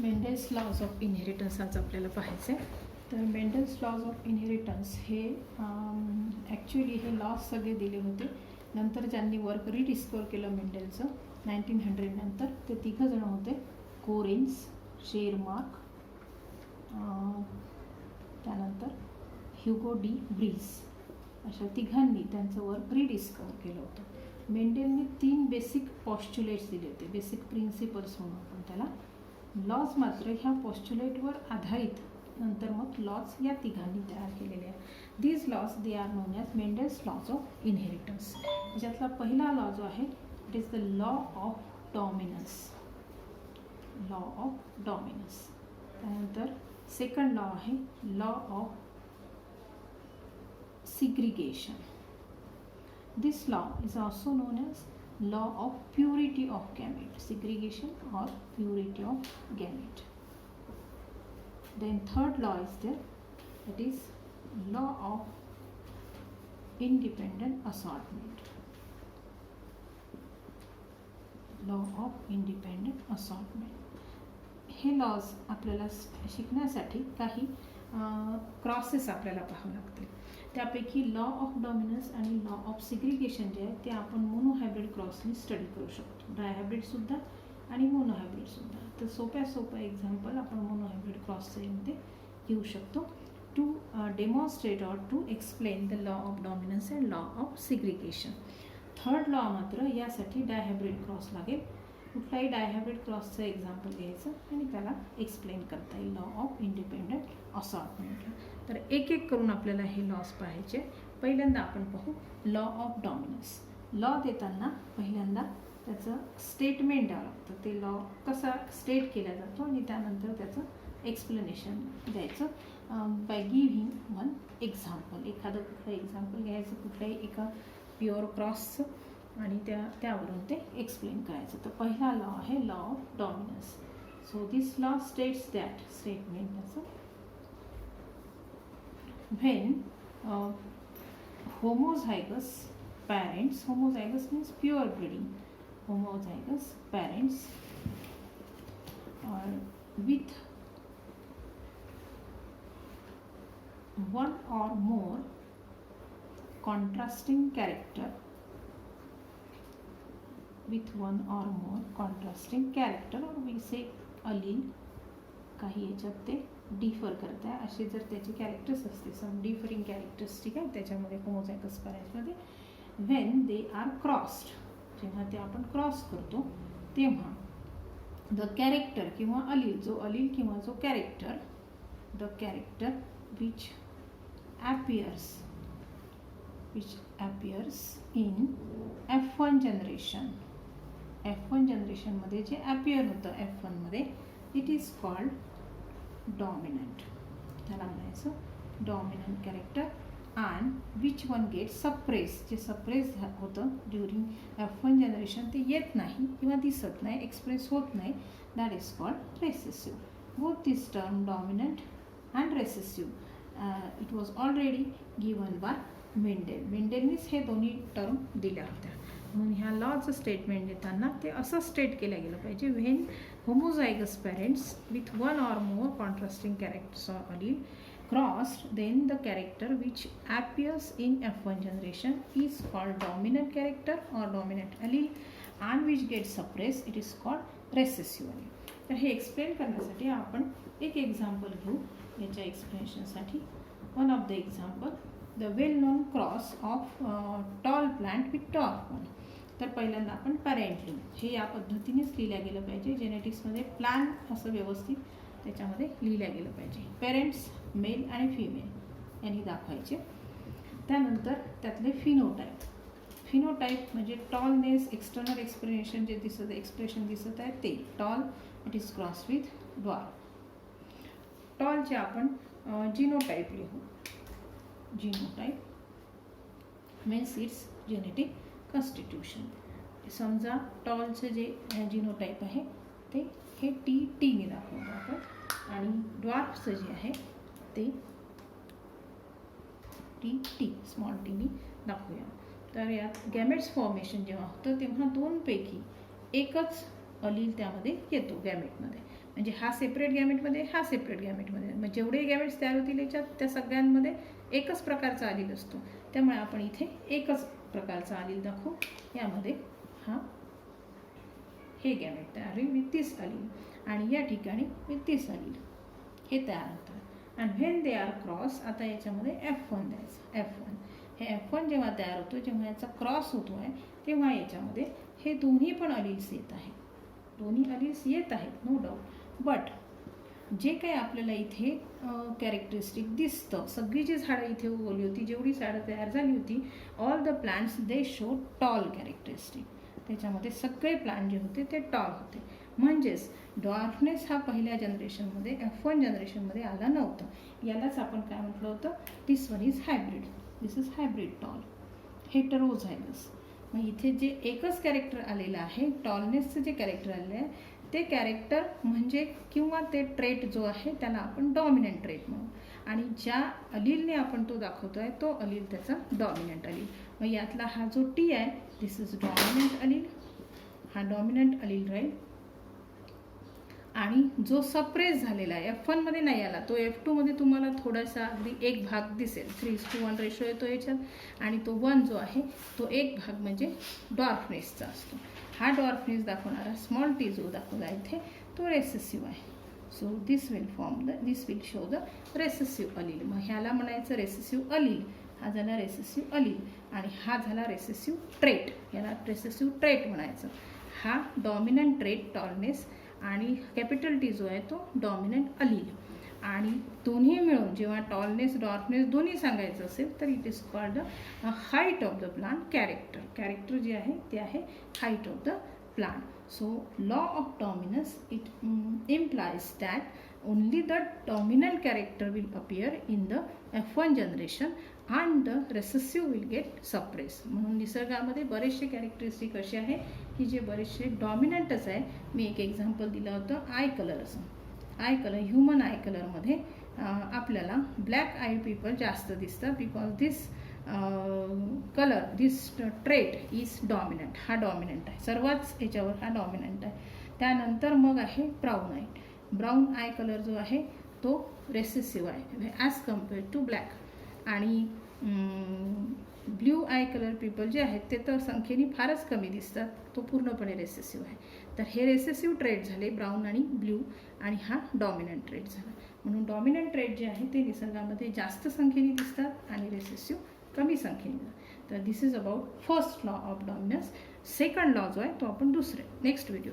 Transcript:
Mendel's laws of inheritance आज आपल्याला पाहायचं आहे. तर मेंडेल्स लॉज ऑफ इनहेरिटन्स हे ॲक्च्युली हे लॉज सगळे दिले होते. नंतर ज्यांनी वर्क रिडिस्कवर केलं मेंडेलचं 1900 नंतर, ते तिघंजण होते, कोरेन्स, शेरमार्क, त्यानंतर ह्युगो डी ब्रीज, अशा तिघांनी त्यांचं वर्क रिडिस्कवर केलं होतं. मेंडेलने 3 बेसिक पॉस्च्युलेट्स दिले होते, बेसिक प्रिन्सिपल्स म्हणून आपण त्याला. लॉज मात्र ह्या पॉस्च्युलेटवर आधारित नंतर मग लॉज या तिघांनी तयार केलेले आहेत. These laws they are known as Mendel's laws of inheritance. ज्यातला पहिला लॉ जो आहे it is the law of dominance. Law of dominance. त्यानंतर सेकंड लॉ आहे law of segregation. This law is also known as law of purity of gamete, segregation or purity of gamete. Then third law is there, that is law of independent assortment. Law of independent assortment. हे lodge आपल्याला शिकण्यासाठी काही crosses आपल्याला पाहावे लागतील. त्यापैकी law of dominance आणि law of सिग्रिगेशन जे आहे ते आपण मोनोहायब्रिड क्रॉसनी स्टडी करू शकतो. डायहायब्रिडसुद्धा आणि मोनोहायब्रिडसुद्धा. तर सोप्या एक्झाम्पल आपण मोनोहायब्रिड क्रॉसमध्ये घेऊ शकतो to demonstrate or to explain the law of dominance and law of segregation. Third law मात्र यासाठी डायहायब्रिड क्रॉस लागेल. कुठलाही डायहायब्रिड क्रॉसचं एक्झाम्पल घ्यायचं आणि त्याला एक्सप्लेन करता येईल लॉ ऑफ इंडिपेंडंट असॉर्टमेंटला. तर एक एक करून आपल्याला हे लॉज पाहायचे. पहिल्यांदा आपण पाहू लॉ ऑफ डॉमिनन्स. लॉ देताना पहिल्यांदा त्याचं स्टेटमेंट द्यावं लागतं. ते लॉ कसा स्टेट केला जातो आणि त्यानंतर त्याचं एक्सप्लेनेशन द्यायचं बाय गिव्हिंग वन एक्झाम्पल. एखादं कुठलं एक्झाम्पल घ्यायचं कुठल्याही एका प्युअर क्रॉसचं आणि त्यावरून ते एक्सप्लेन करायचं. तर पहिला लॉ आहे law of dominance. So this law states that statement त्याचं when homozygous parents, homozygous means pure breeding, homozygous parents with one or more contrasting character, with one or more contrasting character or we say allele, काही याच्यात ते differ करत आहे असे जर त्याचे characters असते, सम डिफरिंग कॅरेक्टर्स आहे त्याच्यामध्ये होमोझायगस पॅरेंट्समध्ये, व्हेन दे आर क्रॉस्ड, जेव्हा ते आपण क्रॉस करतो तेव्हा द कॅरेक्टर किंवा अलील, जो अलील किंवा जो character, the character which appears in F1 generation, F1 जनरेशनमध्ये जे ॲपियर होतं F1मध्ये, इट इज कॉल्ड डॉमिनंट. त्याला म्हणायचं dominant character. And which one get suppress, जे सप्रेस होतं ड्युरिंग F1 जनरेशन, ते येत नाही किंवा दिसत नाही, एक्सप्रेस होत नाही, that is called recessive. Both this term dominant and recessive it was already given by Mendel. मेंडेलनीच हे दोन्ही टर्म दिल्या होत्या. म्हणून ह्या लॉचं स्टेटमेंट देताना ते असं स्टेट केलं गेलं पाहिजे, when homozygous parents with one or more contrasting characters or allele crossed, then the character which appears in F1 generation is called dominant character or dominant allele, and which gets suppressed, it is called recessive allele. तर हे explain करण्यासाठी आपण एक example घेऊ याच्या एक्सप्लेनेशनसाठी. One of the example, the well known cross of tall plant with tall one. तर पहिल्यांदा आपण पॅरेंटली, हे या पद्धतीनेच लिहिलं गेलं पाहिजे. जेनेटिक्समध्ये प्लॅन असं व्यवस्थित त्याच्यामध्ये लिहिलं गेलं पाहिजे. पेरेंट्स मेल आणि फिमेल यांनी दाखवायचे. त्यानंतर त्यातले फिनोटाईप म्हणजे टॉलनेस, एक्सटर्नल एक्सप्रेशन जे एक्सप्रेशन दिसत आहे ते tall, it is cross with dwarf. टॉलचे आपण जिनोटाईप लिहू. Genotype means its genetic constitution. समजा टॉलचं जे जिनोटाईप आहे ते हे टीने दाखवलं आपण आणि ड्वार्फचं जे आहे ते टी स्मॉल टीने दाखवूया. तर यात गॅमेट्स फॉर्मेशन जेव्हा होतं तेव्हा दोनपैकी एकच अलील त्यामध्ये येतो गॅमेटमध्ये. म्हणजे हा सेपरेट गॅमेटमध्ये, हा सेपरेट गॅमेटमध्ये, मग जेवढे गॅमेट्स तयार होतील याच्यात त्या सगळ्यांमध्ये एकच प्रकारचा अलील असतो. त्यामुळे आपण इथे एकच प्रकारचा अलील दाखवू. यामध्ये हे गॅमेट तयार होईल विथ दिस अलील आणि या ठिकाणी विथ दिस अलील हे तयार होतात. And when they R cross, आता याच्यामध्ये F1 द्यायचं. F1 हे F1 जेव्हा तयार होतो, जेव्हा याचा क्रॉस होतो आहे, तेव्हा याच्यामध्ये हे दोन्ही पण अलील्स येत आहेत. दोन्ही अलील्स येत आहेत, नो डाऊट. बट जे काही आपल्याला इथे कॅरेक्टरिस्टिक दिसतं, सगळी जी झाडं इथे उगवली होती, जेवढी झाडं तयार झाली होती, all the plants they show tall characteristic. त्याच्यामध्ये सगळे प्लांट जे होते ते टॉल होते. म्हणजेच ड्वार्फनेस हा पहिल्या जनरेशनमध्ये F1 जनरेशनमध्ये आला नव्हता. यालाच आपण काय म्हटलं होतं, this one is hybrid, this is hybrid tall, heterozygous. मग इथे जे एकच कॅरेक्टर आलेलं आहे, टॉलनेसचं जे कॅरेक्टर आलेलं आहे, ते कॅरेक्टर म्हणजे किंवा ते ट्रेट जो आहे त्याला आपण डॉमिनंट ट्रेट म्हणू. आणि ज्या अलीलने आपण तो दाखवतो आहे तो अलील त्याचा डॉमिनंट अलील. मग यातला हा जो T आहे, दिस इज डॉमिनंट अलील, हा डॉमिनंट अलील राहील. आणि जो सप्रेस झालेला आहे, F1 मध्ये नाही आला, तो F2 मध्ये तुम्हाला थोडासा अगदी एक भाग दिसेल. 3:1 रेशो येतो याच्यात. आणि तो 1 जो आहे तो एक भाग म्हणजे डॉर्फनेसचा असतो. हा डॉर्फनेस दाखवणारा स्मॉल T जो दाखवला इथे तो रेसेसिव्ह आहे. So this will show the recessive allele. मग ह्याला म्हणायचं रेसेसिव्ह अलील. हा झाला रेसेसिव्ह अलील आणि हा झाला रेसेसिव्ह ट्रेट. याला रेसेसिव्ह ट्रेट म्हणायचं. हा डॉमिनंट ट्रेट टॉलनेस आणि कॅपिटल T जो आहे तो डॉमिनंट अलील. आणि दोन्ही मिळून जेव्हा टॉलनेस डॉर्फनेस दोन्ही सांगायचं असेल तर it is called the height of the plant character. Character जे आहे ते आहे height of the plant. So law of dominance it implies that only the dominant character will appear in the F1 generation and the recessive will get suppressed. म्हणून निसर्गामध्ये बरेचसे characteristic असे आहे की जे बरेचसे डॉमिनंटच आहे. मी एक एक्झाम्पल दिलं होतं आय कलर असं. आय कलर, ह्युमन आय कलरमध्ये आपल्याला ब्लॅक आय पीपल जास्त दिसतात because this colour, this trait is dominant. हा डॉमिनंट आहे, सर्वच याच्यावर हा डॉमिनंट आहे. त्यानंतर मग आहे brown I. Brown I colour जो आहे तो रेसेसिव्ह आहे ॲज कम्पेअर्ड टू ब्लॅक. आणि ब्ल्यू आय कलर पीपल जे आहेत ते तर संख्येने फारच कमी दिसतात, तो पूर्णपणे रेसेसिव्ह आहे. तर हे रेसेसिव्ह ट्रेट झाले ब्राऊन आणि ब्ल्यू, आणि हा डॉमिनंट ट्रेट झाला. म्हणून डॉमिनंट ट्रेट जे आहे ते निसर्गामध्ये जास्त संख्येने दिसतात आणि रेसेसिव्ह कमी संख्येने दिसतात. तर this is about first law of dominance. Second law जो आहे तो आपण नेक्स्ट व्हिडिओ